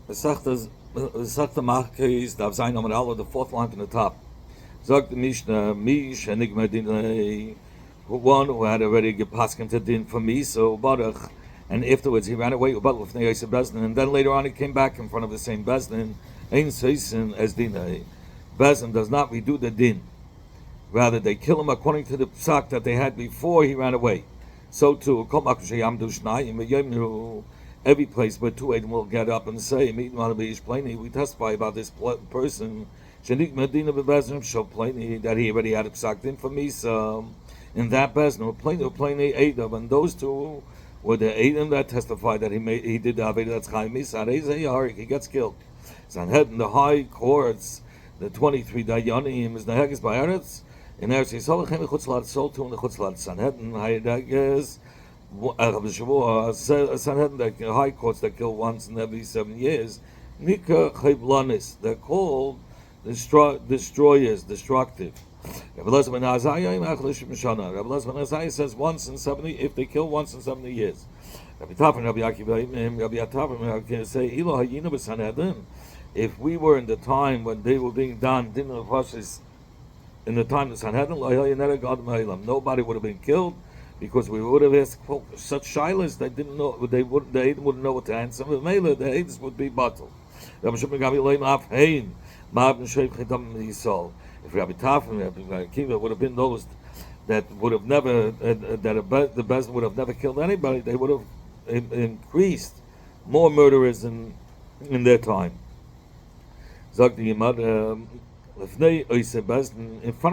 Masechta Makos, Daf Zayin Amud Aleph, the fourth line from the top. Zog the Mishnah, Mish Enigma Din, one who had already gepasken to din for me, so Baruch, and afterwards he ran away with Baruch Lefnei Yosef Bezdin, and then later on he came back in front of the same Bezdin, Ein Seisin as Dinah. Bezdin does not redo the din. Rather, they kill him according to the psak that they had before he ran away. So too, every place where two Edom will get up and say, we testify about this person that he already had a psak din for me. So in that Bezdin, Edom, and those two were the Edom that testified that he did the Aveda that's Chaim Misa. He gets killed. Sanhedrin, the high courts, the 23 Dayanim is the Haggis by Eretz. In Eretz Yisrael, came the Chutzlat, sold to him the Chutzlat. Sanhedrin, Haggis, Sanhedrin, the high courts that kill once in every 7 years. Nika Chayvlanis, they're called destroyers, destructive. Rabbi Elazar ben Azariah says once in 70, if they kill once in 70 years. Rabbi Tafin, Rabbi Akiva say, Ilo Hayina b'Sanhedrin. If we were in the time when they were being done, in the time of Sanhedrin, nobody would have been killed because we would have asked such shilas they didn't know, they wouldn't know what to answer. The Hades would be bottled. If Rabbi Tafin, Rabbi Akiva would have been those that would have never, the Bezdin would have never killed anybody, they would have increased more murderers in their time. In front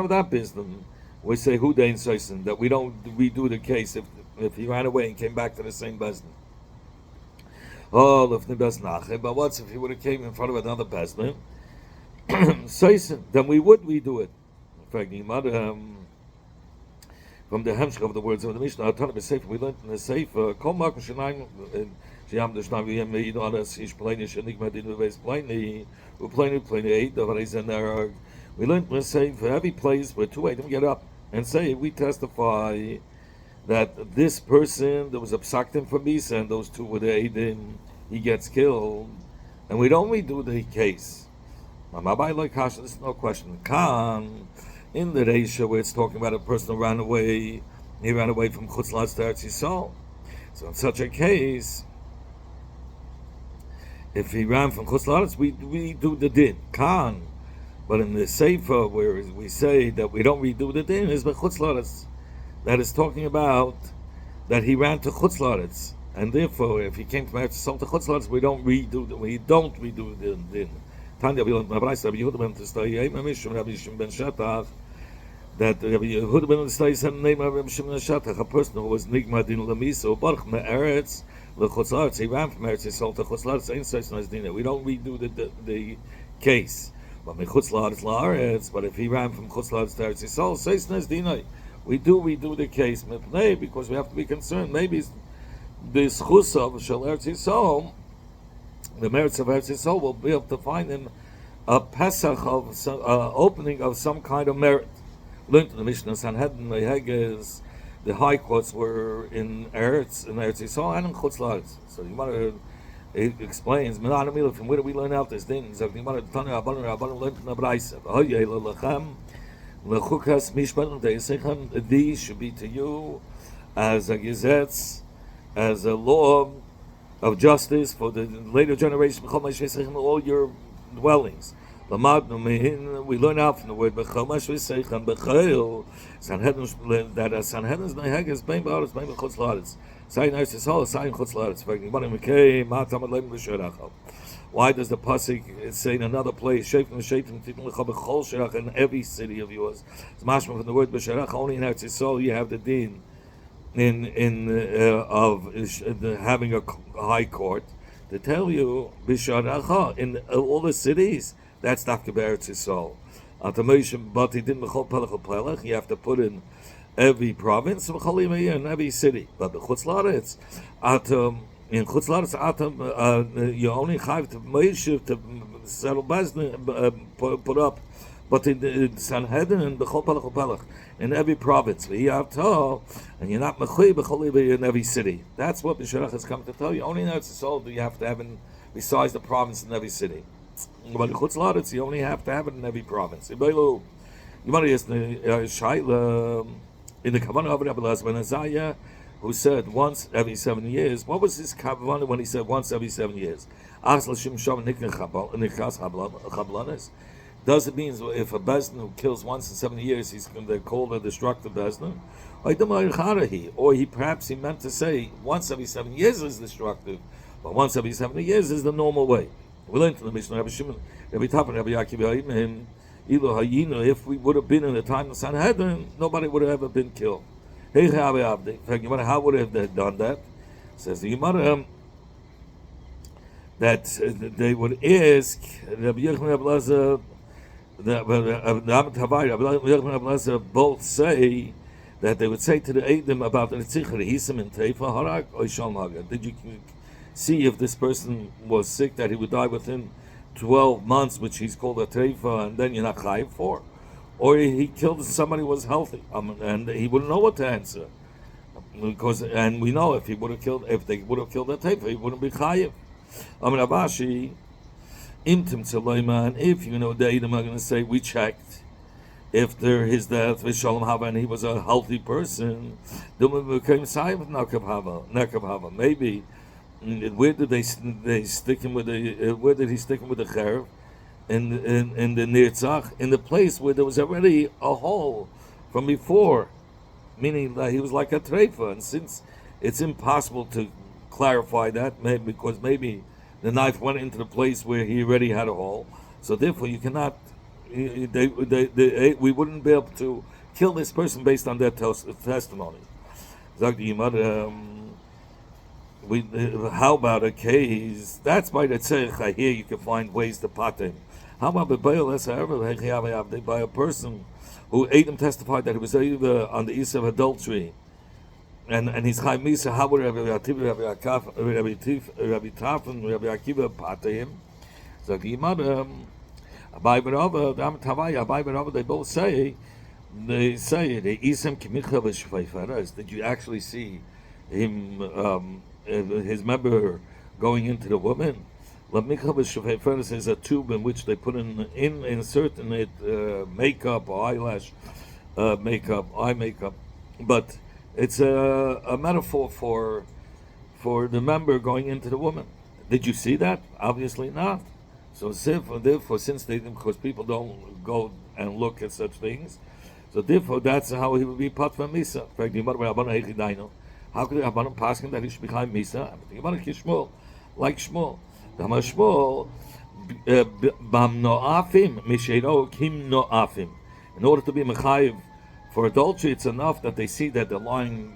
of that Bezdin, we say Hudain Soisin, that we don't redo the case if he ran away and came back to the same Bezdin. But what if he would have came in front of another Bezdin? Then we would redo it. In fact, from the Hemshech of the words of the Mishnah, we learned in the Sefer, we learned in the Sefer, for every place where two Edom get up and say, we testify that this person, there was a psaktim for Misa, and those two were the Edom, he gets killed, and we don't redo the case. There's no question. Khan, in the Reisha, where it's talking about a person who ran away, he ran away from Chutzlatz to Eretz Yisrael. So in such a case, if he ran from Chutzlatz, we do the din. Khan. But in the Sefer, where we say that we don't redo the din, is the Chutzlatz. That is talking about that he ran to Chutzlatz. And therefore, if he came from Eretz Yisrael to Chutzlatz, we don't redo the din. That Rabbi Yehuda ben Shetach, said the name of Rabbi Shimon Shetach, a person who was Nigma Din Lamiso, Baruch Me'eretz, L'Chutzlatz, he ran from Eretz Yisrael to Chutzlatz, Ein Seisin as Dina. We don't redo the case. But Mechutzlatz La'aretz, but if he ran from Chutzlatz to Eretz Yisrael, Seisin as Dina. We redo the case, because we have to be concerned. Maybe this Chus of Shel Eretz Yisrael, the merits of Eretz Yisrael, will be able to find in a Pesach of some, opening of some kind of merit. Learned in the Mishnah Sanhedrin, the high courts were in Eretz Yisrael and in Chutzlatz. So the Gemara explains, from where do we learn out this thing? So the Gemara learned in the Braisa. These should be to you as a gesetz, as a law of justice for the later generation, all your dwellings. We learn out from the word that a Sanhedrin is neheges bein ba'aretz bein b'chutzlaretz. Sayin Eretz Yisrael, sayin chutzlaretz. Why does the pasuk say in another place, in every city of yours? It's mashma from the word b'sherach. Only in Eretz Yisrael you have the din of having a high court to tell you b'sharacha in all the cities. That's dafka b'Eretz Yisrael. But he didn't b'chol pelech u'pelech. You have to put in every province in every city. But b'chutzlaretz, in chutzlaretz you only have to meishiv to settle bezdin, put up. But in Sanhedrin and b'chol pelech u'pelech, in every province, and you're not mechuy in every city. That's what B'Sherach has come to tell you. Only in Eretz Yisrael do you have to have in besides the province in every city. But in Chutz La'aretz, you only have to have it in every province. You want to ask the Shaila in the Kavanah of Rabbi Elazar ben Azariah, who said once every 7 years. What was his Kavanah when he said once every 7 years? Does it mean if a Bezdin who kills once in 7 years, they're called a destructive Bezdin? Or perhaps he meant to say once every 7 years is destructive, but once every 70 years is the normal way. We learned from the Mishnah, Rabbi Shimon, Rabbi Tafan, Rabbi Akiva, if we would have been in the time of Sanhedrin, nobody would have ever been killed. In fact, how would they have done that? Says the Gemara that they would ask Rabbi Yochanan, Rabbi Elazar, both say that they would say to the Eidim about the Tzich, Hisim and Teifa, Harak, Oishal Maga. Did you see if this person was sick, that he would die within 12 months, which he's called a Teifa, and then you're not chayiv for? Or he killed somebody who was healthy, and he wouldn't know what to answer. And we know if they would have killed a Teifa, he wouldn't be chayiv. Abashi, Imtim Tzalaiman, if you know the Eidim are going to say, we checked if there his death, Vishalom Hava, and he was a healthy person, maybe where did they stick him with where did he stick him with the cherv? In the Nirtzach, in the place where there was already a hole from before, meaning that he was like a treifa. And since it's impossible to clarify that, because maybe the knife went into the place where he already had a hole, so therefore you cannot. We wouldn't be able to kill this person based on their testimony. How about a case? That's by the tzerich. Here you can find ways to pat him. How about by a person who Adam testified that he was either on the issue of adultery, and he's chayv misa? How would Rabbi Tafan, Rabbi Akiva pat him? So the Gemara, Abai Barava, they both say the isem kimicha v'shveifaras. Did you actually see him? His member going into the woman. Lamikha v'shveifaras is a tube in which they put insert in it makeup or eyelash makeup, eye makeup, but it's a metaphor for the member going into the woman. Did you see that? Obviously not. So therefore, since because people don't go and look at such things, so therefore that's how he would be pat from misa. In fact, how could Rabbanim pass him that he should be chayv misa? Shmuel, like Shmuel. Shmuel, bam no'afim misheiro kim no'afim. In order to be mechayiv for adultery, it's enough that they see that they're lying,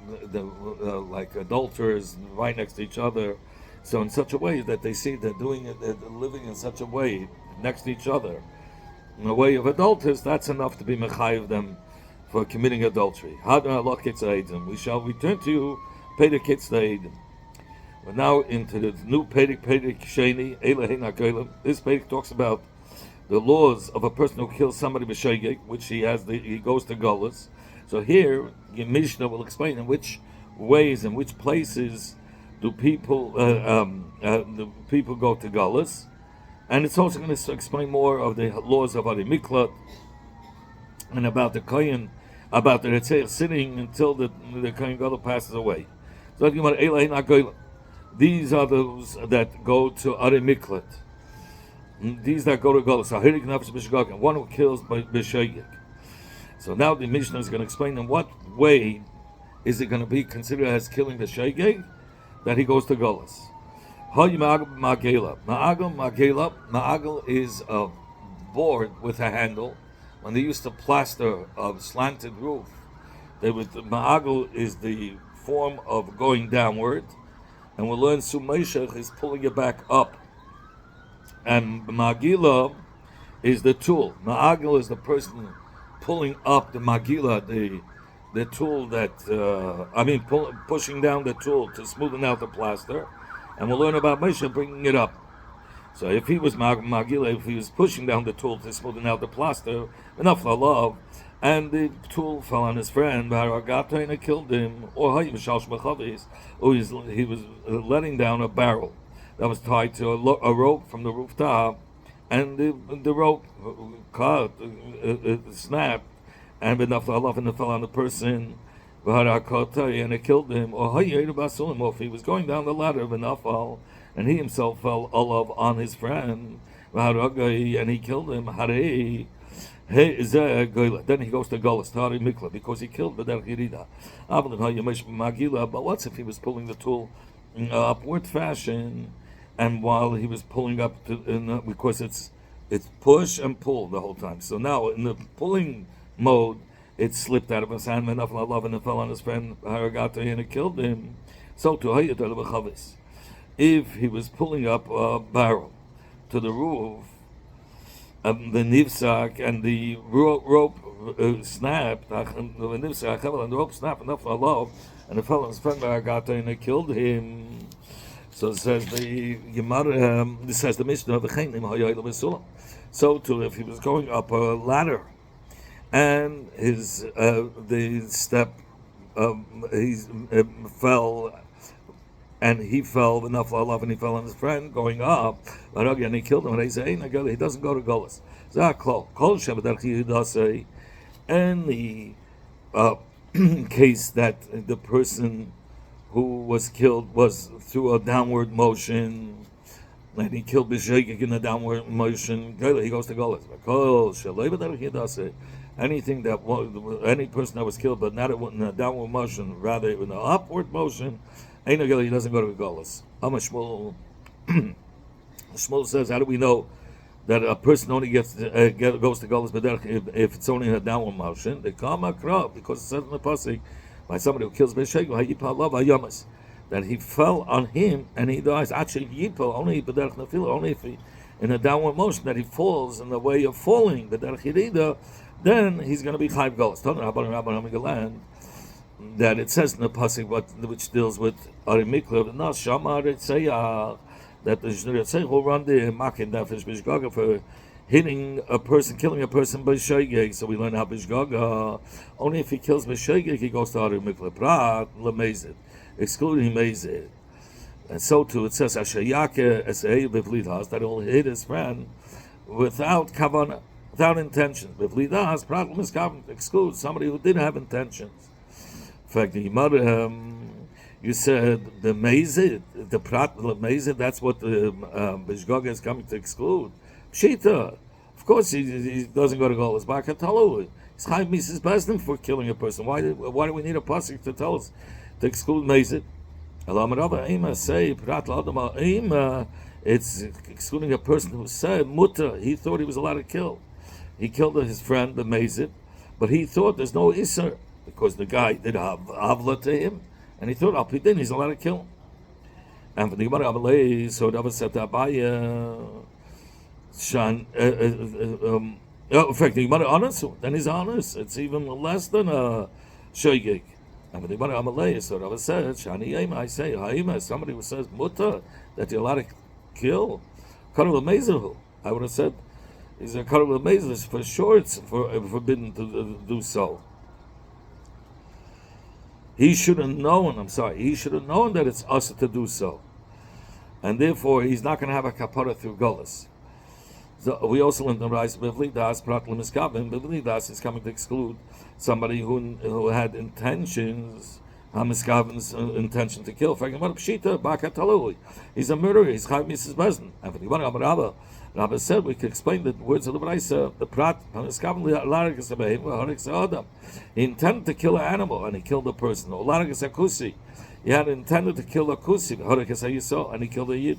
like adulterers, right next to each other. So in such a way that they see they're doing it, they're living in such a way next to each other, in a way of adulterers, that's enough to be mechayiv them for committing adultery. We shall return to you, Peder Kitzleidim. We're now into the new Peder Sheni, Elohim HaGolim. This Peder talks about the laws of a person who kills somebody b'shegeg, which he goes to Golas. So here, your Mishnah will explain in which ways and which places do people the people go to Golas, and it's also going to explain more of the laws of Ari Miklat and about the Kohen, about the Retzeh sitting until the Kohen Gadol passes away. So talking about Elohim HaGolim. These are those that go to Ari Miklat. These that go to Golas. Ahirik Nafesh B'Shegeg, one who kills by B'Shegeg. So now the Mishnah is going to explain in what way is it going to be considered as killing B'Shegeg that he goes to Golas. Ma'agel is a board with a handle. When they used to plaster a slanted roof, ma'agel is the form of going downward, and we'll learn Sumeshach is pulling it back up. And Magila is the tool. Ma'agel is the person pulling up the Magila, the tool that, pushing down the tool to smoothen out the plaster. And we'll learn about Moshe bringing it up. So if he was Magila, if he was pushing down the tool to smoothen out the plaster, enough for love, and the tool fell on his friend, and it killed him, or he was letting down a barrel. that was tied to a rope from the rooftop, and the rope caught, snapped, and enough love and it fell on the person, and it killed him. Or if he was going down the ladder of Nafal, and he himself fell olav on his friend, and he killed him. Then he goes to Golas, Tari Mikla, because he killed B'derech Yerida. But what's if he was pulling the tool in upward fashion, and while he was pulling up, because it's push and pull the whole time. So now in the pulling mode, it slipped out of his hand, and it fell on his friend Haragata, and it killed him. So to if he was pulling up a barrel to the roof, the nivsak and the rope snapped, and the rope snapped enough for love, and it fell on his friend Haragata, and it killed him. So it says the Gemara. This says the Mishnah of the So too, if he was going up a ladder, and his the step he fell, and he fell enough love, and he fell on his friend going up, and he killed him. And they say he doesn't go to Golas. Any case that the person who was killed was through a downward motion, and he killed B'Shegig in a downward motion, he goes to Golas. Anything that any person that was killed, but not in a downward motion, rather in an upward motion, he doesn't go to Golas. Shmuel says, how do we know that a person only goes to Golas if it's only in a downward motion? They come across because it says in the pasuk by somebody who kills B'Shegig, that he fell on him and he dies. Actually, Yipal only if he, in a downward motion, that he falls in the way of falling, then he's going to be Chayv Golas. That it says in the pasuk which deals with Arimikla, that the Shnei will run the Makin Nefesh Bishgaga for hitting a person, killing a person by Shegeg. So we learn how Bishgaga, only if he kills by Shegeg, he goes to Arimikla Prat, Lemezid, excluding Mezid. And so too, it says Ashayake Esei Bivlidas, that he'll hit his friend without kavanah, without intention. Bivlidas, Prat Miskavan excludes somebody who didn't have intentions. In fact, the Gemara, you said the Mezid, the Prat Lemezid, that's what the Bishgaga is coming to exclude. Pshita, of course, he doesn't go to Golas. Bakatalu, he's Chayv Mises Besdim for killing a person. Why do we need a pasuk to tell us to exclude Mezid? It's excluding a person who said Mutter. He thought he was allowed to kill. He killed his friend, the Mezid, but he thought there's no Isser because the guy did have Avla to him, and he thought Alpidin he's allowed to kill him. And for the Gemara Amalei, so David said to Abaya, Shan. In fact, the Gemara honest, then he's honest. It's even less than a Shoygig. And for the Gemara Amalei, so David said, Shani Yema, I say, Haima, somebody who says Mutter, that you're allowed to kill, Karul Mezahu. I would have said, he's a Karul Mezahu, for sure it's forbidden to do so. He should have known, he should have known that it's us to do so. And therefore, he's not going to have a kapara through Golas. So we also learned the rise of Bivlidas, Prat Lemiskavim. Bivlidas is coming to exclude somebody who had intentions, Hamiskavin's intention to kill. He's a murderer, he's Chayv Mises Besdim. And for the Rabbi said we could explain the words of the Braisa, the Prat, he intended to kill an animal and he killed a person. He had intended to kill a kusi, and he killed a yid.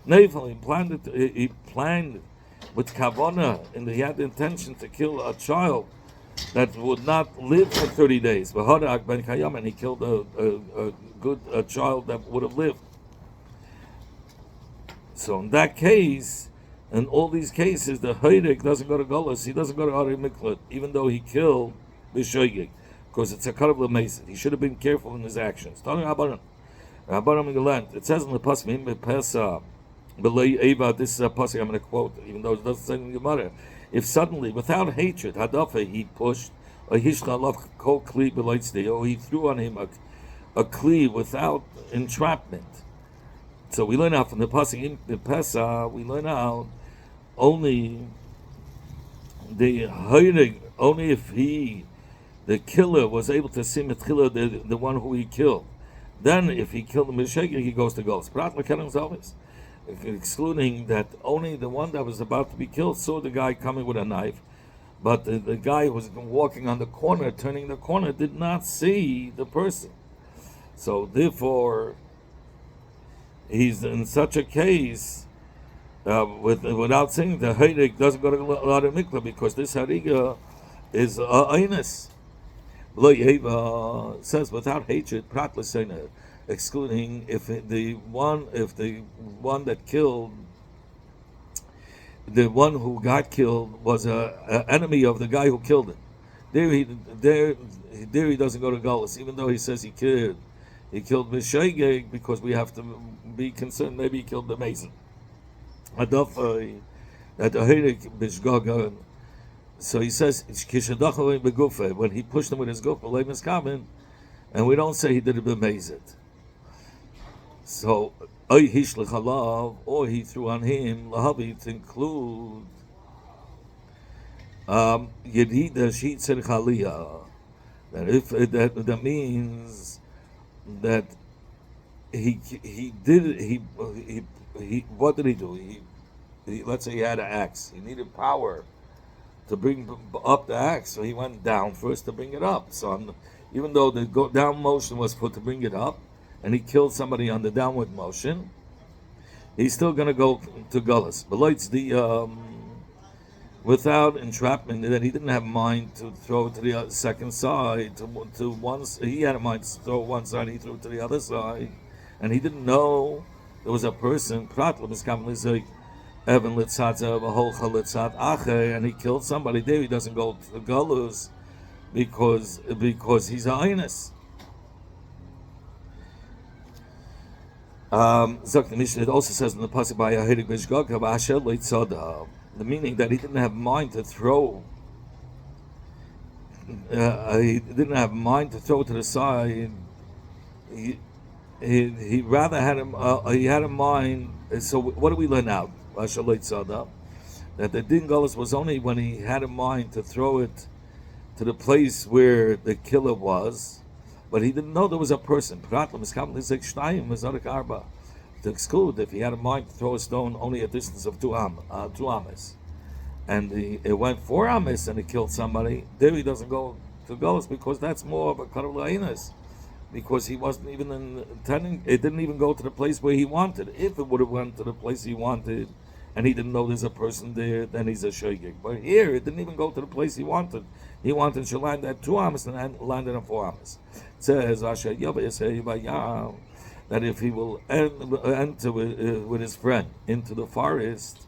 He planned with kavana, and he had the intention to kill a child that would not live for 30 days. And he killed a child that would have lived. So in that case, in all these cases, the Heirik doesn't go to Golas, he doesn't go to Ari Miklat, even though he killed the Shoygig, because it's a Karav L'Mesid. He should have been careful in his actions. It says in the Pasuk, this is a Pasuk I'm going to quote, even though it doesn't say in the Gemara. If suddenly, without hatred, Hadafa, he pushed, or he threw on him a kli without entrapment, So we learn out from the pasuk in the Pesach. We learn out only only if the killer, was able to see Metchila, the one who he killed. Then, if he killed the Meshegeg, he goes to Ghost. Excluding that only the one that was about to be killed saw the guy coming with a knife, but the guy who was walking on the corner, turning the corner, did not see the person. So, therefore, he's in such a case, without saying the Harig doesn't go to Lara Mikla, because this Hariga is Einus. Says without hatred, excluding if the one that killed, the one who got killed was a enemy of the guy who killed him. There he doesn't go to Galus, even though he says he killed Meshegeg, because we have to be concerned maybe he killed the Mason. So he says when he pushed him with his guf, and we don't say he did it b'mezit. So or he threw on him lahavi to include yedida sheet chaliyah. That means that he what did he do? He let's say he had an axe. He needed power to bring up the axe, so he went down first to bring it up. So even though the down motion was put to bring it up, and he killed somebody on the downward motion, he's still going to go to Gullus. But it's the without entrapment, that he didn't have mind to throw it to the second side, to one. He had a mind to throw one side, he threw it to the other side, and he didn't know there was a person. Evan Litzatza Baholcha Litzat Ache, and he killed somebody there. He doesn't go to the Galus because he's a Einus. It also says in the pasuk by Yahidik Bishgog Asher Leitzada, the meaning that he didn't have mind to throw. He didn't have mind to throw it to the side. He rather had him. He had a mind. So what do we learn out? That the din galus was only when he had in mind to throw it to the place where the killer was, but he didn't know there was a person. To exclude if he had in mind to throw a stone only a distance of 2 ames, and it went 4 ames and he killed somebody, there he doesn't go to galus, because that's more of a karulainus, because he wasn't even intending. It didn't even go to the place where he wanted. If it would have went to the place he wanted, and he didn't know there's a person there, then he's a shogeg. But here, it didn't even go to the place he wanted. He wanted to land at 2 amas and landed at 4 amas. It says that if he will enter with his friend into the forest,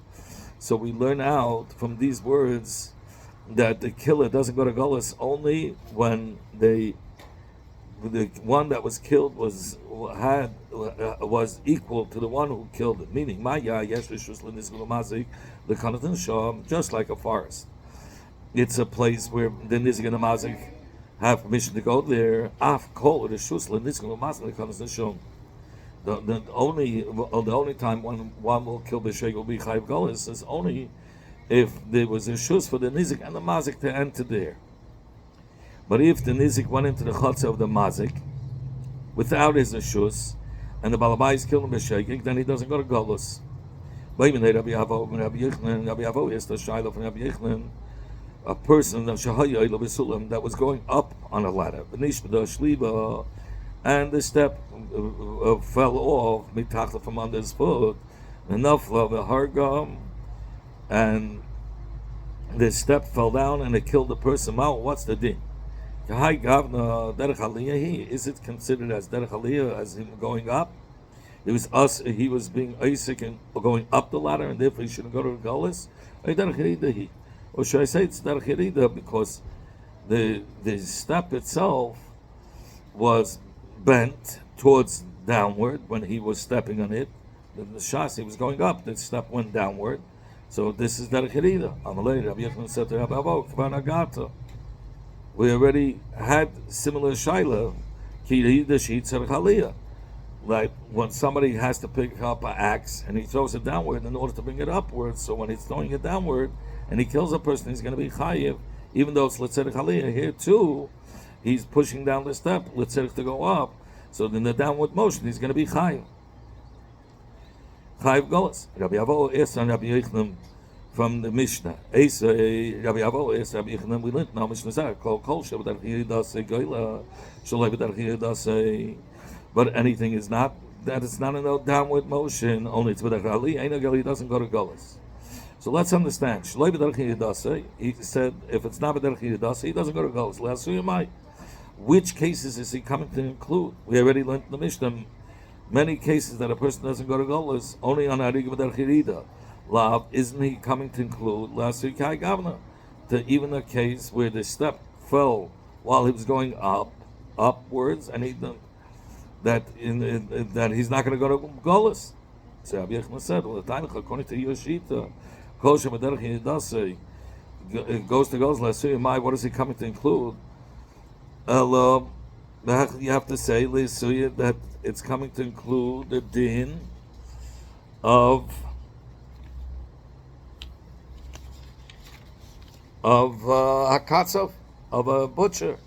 so we learn out from these words that the killer doesn't go to Gullus only when the one that was killed was equal to the one who killed it. Meaning, just like a forest. It's a place where the Nizik and the Mazik have permission to go there. The only time one will kill B'Sheg will be Chayv Golis is only if there was a shus for the Nizik and the Mazik to enter there. But if the Nizik went into the Chotze of the Mazik without his Ashus, and the Balabais killed him B'Shegig, then he doesn't go to Golus. A person that was going up on a ladder, and the step fell off from under his foot, and the step fell down and it killed the person. What's the din? Is it considered as derech aliyah, as him going up? He was being Isaac and going up the ladder, and therefore he shouldn't go to the Golis? Or should I say it's derech yerida because the step itself was bent towards downward when he was stepping on it. The shas, he was going up, the step went downward. So this is derech yerida. Amalei Rabbi Yechon said to Rabbi Avo, Kvan Agata. We already had similar shaila, ki yerida sheet derech aliyah. like when somebody has to pick up an axe and he throws it downward in order to bring it upwards. So when he's throwing it downward and he kills a person, he's going to be chayiv, even though it's letzerich aliyah. Here too, he's pushing down the step, letzerich to go up. So in the downward motion, he's going to be chayiv. Chayiv golas. Rabbi Avo is on Rabbi Yochanan from the Mishnah. Rabbi Avo is Rabbi Yochanan. We learned now Mishnah Zah. Kol shebedarch yidasei goyla shaloi bedarch yidasei. But anything is not that it's not in a downward motion. Only it's bedarch aliyah. Ein gali doesn't go to golas. So let's understand. Shaloi bedarch yidasei. He said if it's not bedarch yidasei, he doesn't go to golas. Le'asuyamai. Which cases is he coming to include? We already learned in the Mishnah many cases that a person doesn't go to golas only on Harig B'derech Yerida. Lav, isn't he coming to include La'asui Kai Gavna? To even a case where the step fell while he was going upwards, and that he's not going to go to golas. So Rabbi Yochanan said, well, according to Yoshita, Kol Shebederech Yedasei, it goes to golas La'asui Mai. What is he coming to include? You have to say that it's coming to include the din of hakatzov, of a butcher.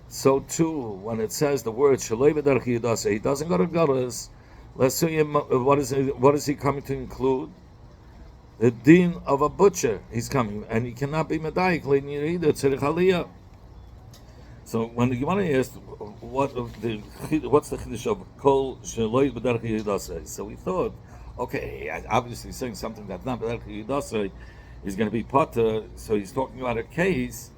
So too, when it says the word shaloi b'derech yidasei, he doesn't go to golas. Let's see what is he coming to include? The din of a butcher, he's coming, and he cannot be medayik le'nirida tzerich aliyah. So when the Gemara asked what's the chiddush of kol sheloi b'derech yidasei, so we thought, okay, obviously saying something that's not b'derech yidasei is going to be potter. So he's talking about a case.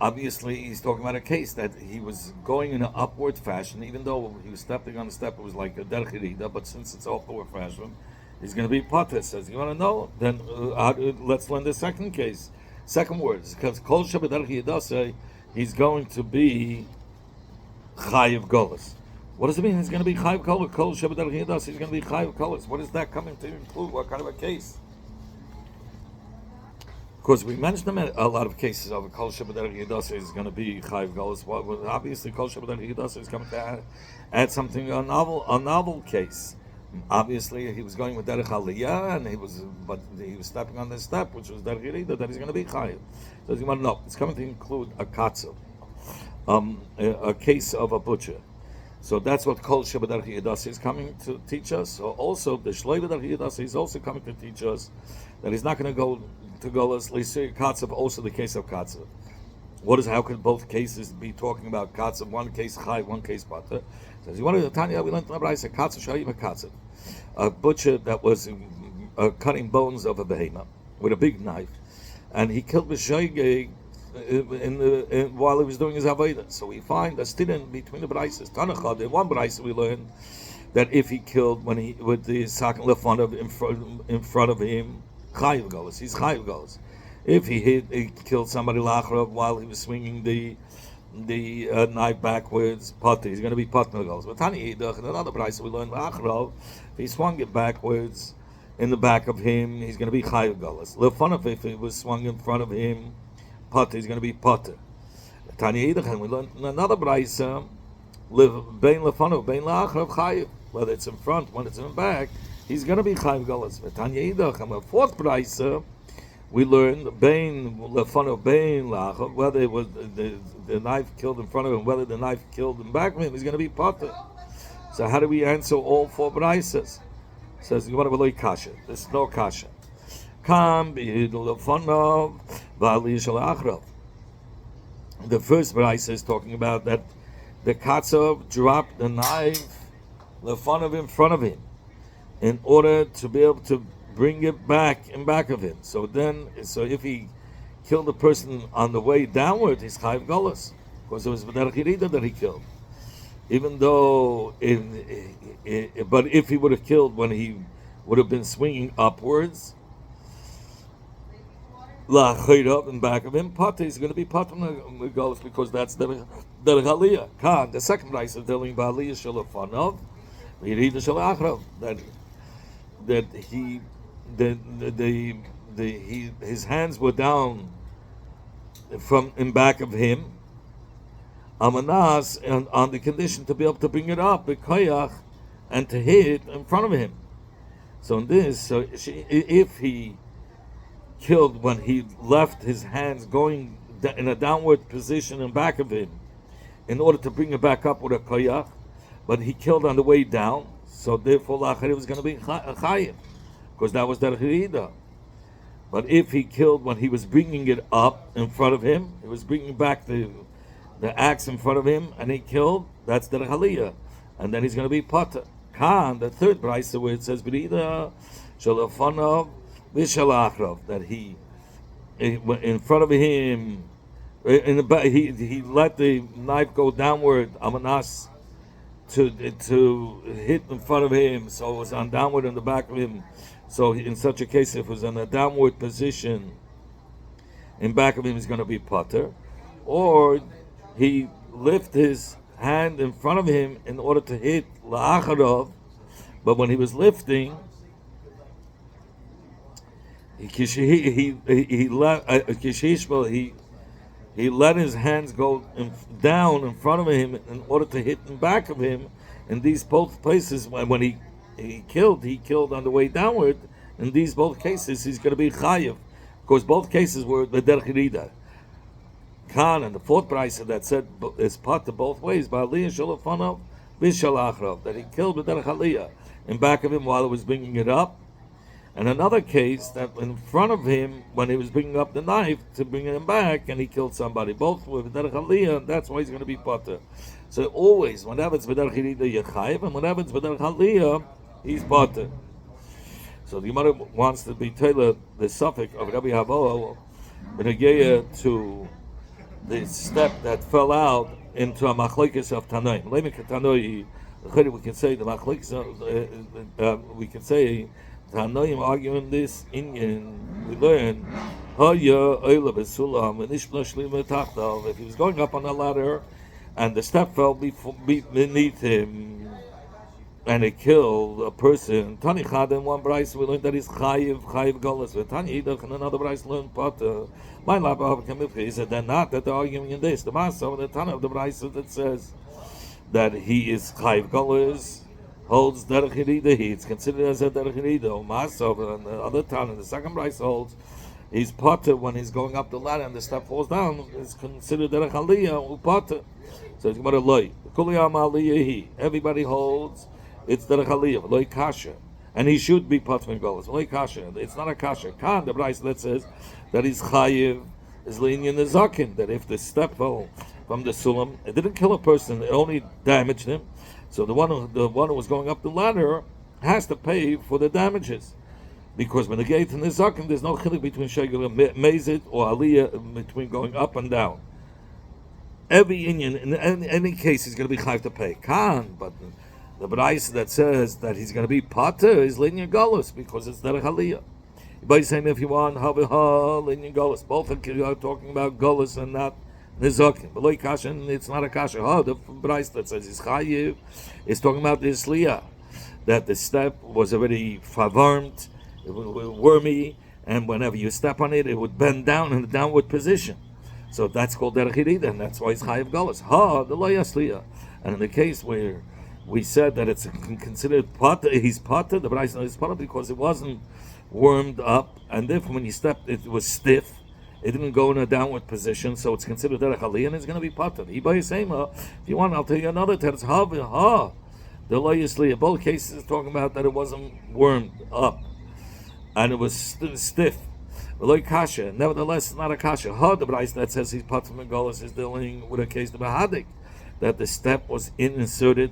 Obviously, he's talking about a case that he was going in an upward fashion, even though he was stepping on the step, it was like a derech yirida, but since it's upward fashion, he's going to be potter. Says, you want to know? Then let's learn the second case. Second words, because kol shebederech yidasei, he's going to be chayiv golas. What does it mean? He's going to be chayiv golas. Kol shebederech yidasei, he's going to be chayiv golas. What is that coming to include? What kind of a case? Because we mentioned a lot of cases of kol shebederech yidasei is going to be chayiv golas. Well, obviously, kol shebederech yidasei is coming to add something, a novel case. Obviously, he was going with derech aliyah, and he was stepping on the step, which was derech yirida, that he's going to be chayiv. So you want to know, it's coming to include a katzel, a case of a butcher. So that's what kol shebederech yidasei is coming to teach us. So also the shloi b'derech yidasei is also coming to teach us that he's not going to go to golas l'isur katzel. Also the case of katzel. How could both cases be talking about katzel? One case chayiv, one case pater. Says you want to Tanya? We learned in the Brayso katzel shayim a katzel, a butcher that was cutting bones of a behemoth with a big knife, and he killed b'shoigeg while he was doing his avodah. So we find a student between the Braysos. Tanachad, in one Brayso we learned that if he killed with the sakin lefanov in front of him, chayiv golas. He's chayiv golas. If he killed somebody lachrav while he was swinging the knife backwards, potter, he's going to be potter goals. But Tani in another price we learned lachrav, if he swung it backwards in the back of him, he's going to be chayiv golas. Lefanov, if it was swung in front of him, potter, he's going to be potter. Tani we learned in another price, bein lefanov, bein lachrav chayiv. Whether it's in front, when it's in the back, he's going to be chayiv golas. But Tani a fourth price. We learned bein lefanov bein lachov, whether it was the knife killed in front of him, whether the knife killed in back of him, he's going to be potter. So how do we answer all four braysos? Says you want to believe kasha. There's no kasha. Kam lefanov v'ali shel achrov. The first brayso is talking about that the katzov dropped the knife lefanov in front of him in order to be able to bring it back in back of him. So if he killed the person on the way downward, he's chayiv golas, because it was b'derech yirida that he killed. Even though, but if he would have killed when he would have been swinging upwards, la'chayrav in back of him, potter, he's going to be potter golas, because that's the aliyah. Kan, the second price is telling ba'aliyah shel lefanov, yirida shel achrav, that his hands were down from in back of him, Amanas, and on the condition to be able to bring it up, B'koyach, and to hit in front of him. So in this, if he killed when he left his hands going in a downward position in back of him, in order to bring it back up with a koyach, but he killed on the way down, so therefore lachari was going to be chayim, because that was the chirida. But if he killed when he was bringing it up in front of him, he was bringing back the axe in front of him, and he killed, that's the haliyah, and then he's going to be pata. Khan, the third brisa where it says b'rida shalafanav v'shalachrav, that he in front of him, in the back, he let the knife go downward, amanas, to hit in front of him, so it was on downward in the back of him. So in such a case, if it was in a downward position in back of him, he's going to be potter. Or he lift his hand in front of him in order to hit la'acharov, but when he was lifting, he let his hands go down in front of him in order to hit in back of him. In these both places, when he killed on the way downward. In these both cases, he's going to be chayiv, because both cases were the derech rida. Khan and the fourth brisa that said is part of both ways, ba'aliyah shalafanav v'shalachrav, that he killed with derech aliyah in back of him while he was bringing it up. And another case that in front of him when he was bringing up the knife to bring him back, and he killed somebody. Both with derech aliyah, and that's why he's going to be potter. So always, whenever it's b'derech rida, you're chayiv, and whenever it's b'derech aliyah, he's potter. So the Gemara wants to be tailored the suffix of Rabbi Havoah b'negeya to the step that fell out into a machlokes of Tanoim. We can say the machlokes. We can say Tanoim arguing this Indian. We learn if he was going up on a ladder and the step fell beneath him, and it killed a person. Tani Chad in one brayse we learned that he's chayiv golas. With Tani Idach in another brayse learned potter. My lab he said they're not, that they're arguing in this. The Masa, the Tana of the brayse that says that he is chayiv golas holds derech hirida. It's considered as a derech hirida. Masa and the other Tana, the second brayse holds he's potter when he's going up the ladder and the step falls down. It's considered derech aliyah or potter. So it's Gemara loy. Everybody holds it's derech aliyah, loy kasha, and he should be patman golas. Loy kasha, it's not a kasha. Kan the brayse that says that he's chayiv is lenient the zakin, that if the step fell from the sulam, it didn't kill a person, it only damaged him. So the one who was going up the ladder has to pay for the damages, because when the gate and the zakin, there's no chilik between shegel and mezit or aliyah, between going up and down. Every Indian in any case he's going to be chayiv to pay. Kan, but the brayse that says that he's going to be pater is linear galus, because it's derech aliyah. By saying if you want linear galus, both are talking about galus and not nizakin. But like kasha, it's not a kasha. The brayse that says he's chayiv is talking about the isliyah, that the step was already favarmed, it was wormy, and whenever you step on it, it would bend down in the downward position. So that's called derech hirida, and that's why it's chayiv galus. The lo yasliyah. And in the case where we said that it's considered potter, he's potter, the brayse is potter because it wasn't warmed up, and therefore when you stepped, it was stiff. It didn't go in a downward position, so it's considered derech aliyah, and it's going to be potter. If you want, I'll tell you another teretz. The lo yasliyah. Both cases talking about that it wasn't warmed up, and it was stiff. Like kasha, nevertheless, it's not a kasha. The brayse that says he's potter megolas is dealing with a case of a hadik, that the step was inserted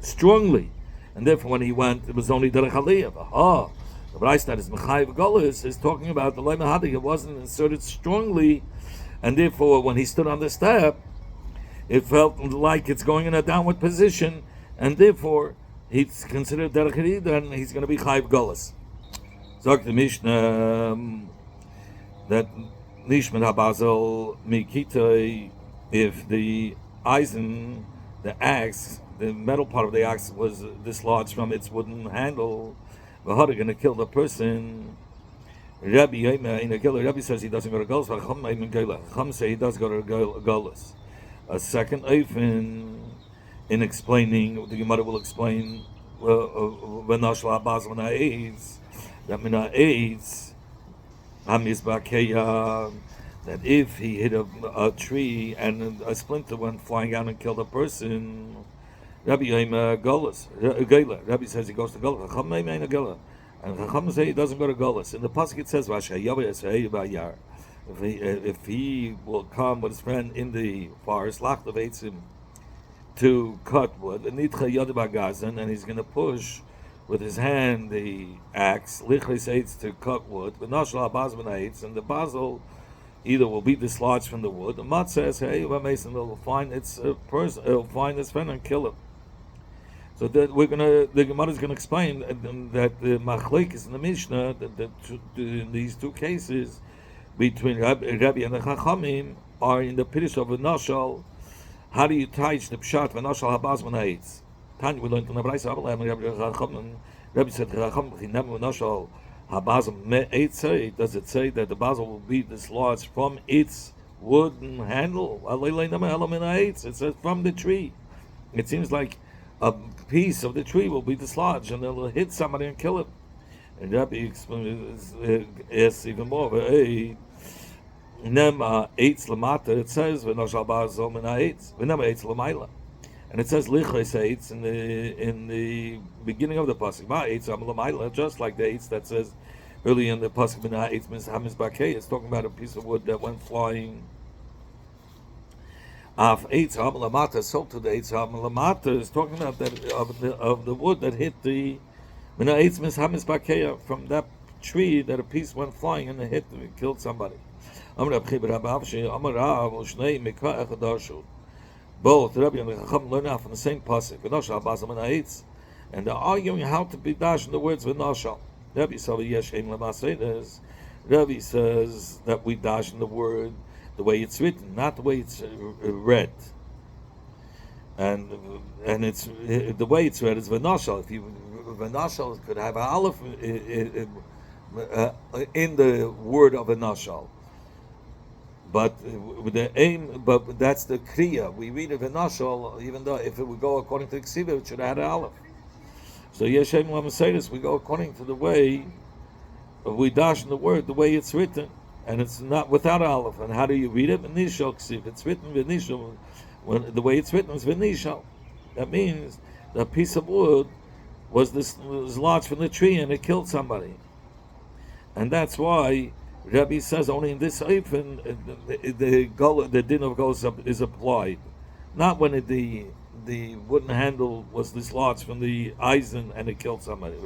strongly, and therefore when he went, it was only derech aliyah. The brayse that is mechayiv golas is talking about the loy mehadik. It wasn't inserted strongly, and therefore when he stood on the step, it felt like it's going in a downward position, and therefore he's considered derech aliyah, and he's going to be chayiv golas. Sagt the Mishnah that Nishman Habazel Mikita, if the eisen, the axe, the metal part of the axe was dislodged from its wooden handle, V'hara going to kill the person. Rabbi says he doesn't go to Golas. Chum say he does go to Golas. a second ofen in explaining. The Gemara will explain v'nashal habaz min ha'etz, that min ha'etz hamizbakeya, that if he hit a tree and a splinter went flying out and killed a person, Rabbi Yoim Golas, Gela. Rabbi says he goes to Golas. Chacham ain't a Gela, and Chacham say he doesn't go to Golas. In the pasuk it says if he will come with his friend in the forest, lach him to cut wood, and he's going to push with his hand the axe, to cut wood, and the basil either will be dislodged from the wood. The mat says, "Hey, Mason will find its person, he'll find his friend and kill him." So that the Gemara is gonna explain that the machlekes in the Mishnah, that in these two cases between Rabbi and the Chachamim are in the pirish of a nashal. How do you teach the pshat of nashal habaz min ha'etz? Tanya, we learned in the Brayso Rabbi said nashal habaz min ha'etz. Does it say that the basil will be dislodged from its wooden handle? It says from the tree. It seems like a piece of the tree will be dislodged and it'll hit somebody and kill him. And Rabbi explains even more. Nema eitz lamata. It says v'noshal ba'azol min ha'etz. V'nema eitz lamayla. And it says lichos eitz in the beginning of the pasuk. Ma eitz am lamayla, just like the eitz that says early in the pasuk min ha'etz hamis bakei. It's talking about a piece of wood that went flying. Af eitz ham lamata, so to the eitz ham lamata is talking about that of the wood that hit the mina eitz hamis bakeya, from that tree that a piece went flying and it hit and it killed somebody. Both Rabbi and the Chacham learn out from the same pasuk. And they're arguing how to be dash in the words v'nashal. Rabbi says that we dash in the word the way it's written, not the way it's read. And it's the way it's read is v'nashal. If you v'nashal could have an aleph in the word of v'nashal, but with the aim, but that's the kriya. We read it v'nashal, even though if it would go according to the ksiva, it should have had an aleph. So Yeshem Lamasedis, we go according to the way we dash in the word, the way it's written. And it's not without aleph. And how do you read it? V'nishal ksiv. It's written v'nishal. When the way it's written is v'nishal. That means the piece of wood was lodged from the tree and it killed somebody. And that's why Rabbi says only in this open the din of goes up is applied, not when the wooden handle was dislodged from the eisen and it killed somebody.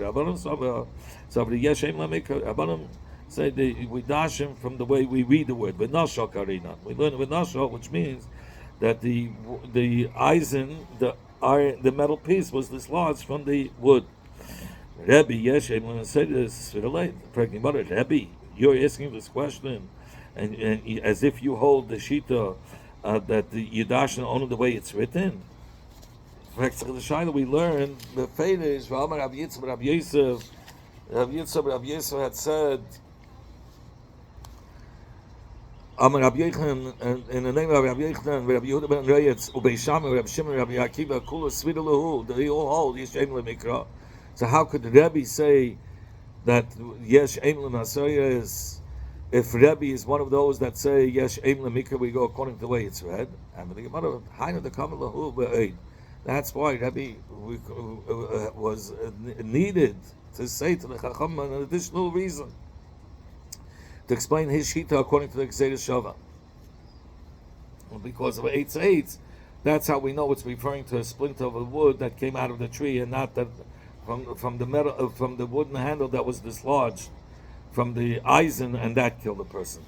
Say we dash him from the way we read the word. V'nashal karina. We learn v'nashal, which means that the eisen, the metal piece was dislodged from the wood. Rebbe, Yeshem, when I say this, Rebbe, you're asking this question, and as if you hold the shita that the Yidashin only the way it's written. In fact, the Shaila we learned the fate is Rabbi Yitzchak, Rabbi Yosef. Rabbi Yosef had said, Rabbi Yechon, in the name of Rabbi Yechon, Rabbi Yehuda ben Reyetz, Ubei Shammai, Rabbi Shimon, Rabbi Akiva, Kula Svida Lahu, they all hold Yeshem LeMikra. So how could Rabbi say that Yesh Eim LeMasaya is, if Rabbi is one of those that say Yesh Eim LeMikra, we go according to the way it's read? And the Gemara, Hainu the Kamal Lahu Be'eid. That's why Rabbi was needed to say to the Chacham an additional reason to explain his shita according to the Gzeira Shava. Because of 8 that's how we know it's referring to a splinter of a wood that came out of the tree, and not that from the metal from the wooden handle that was dislodged from the eisen, and that killed the person.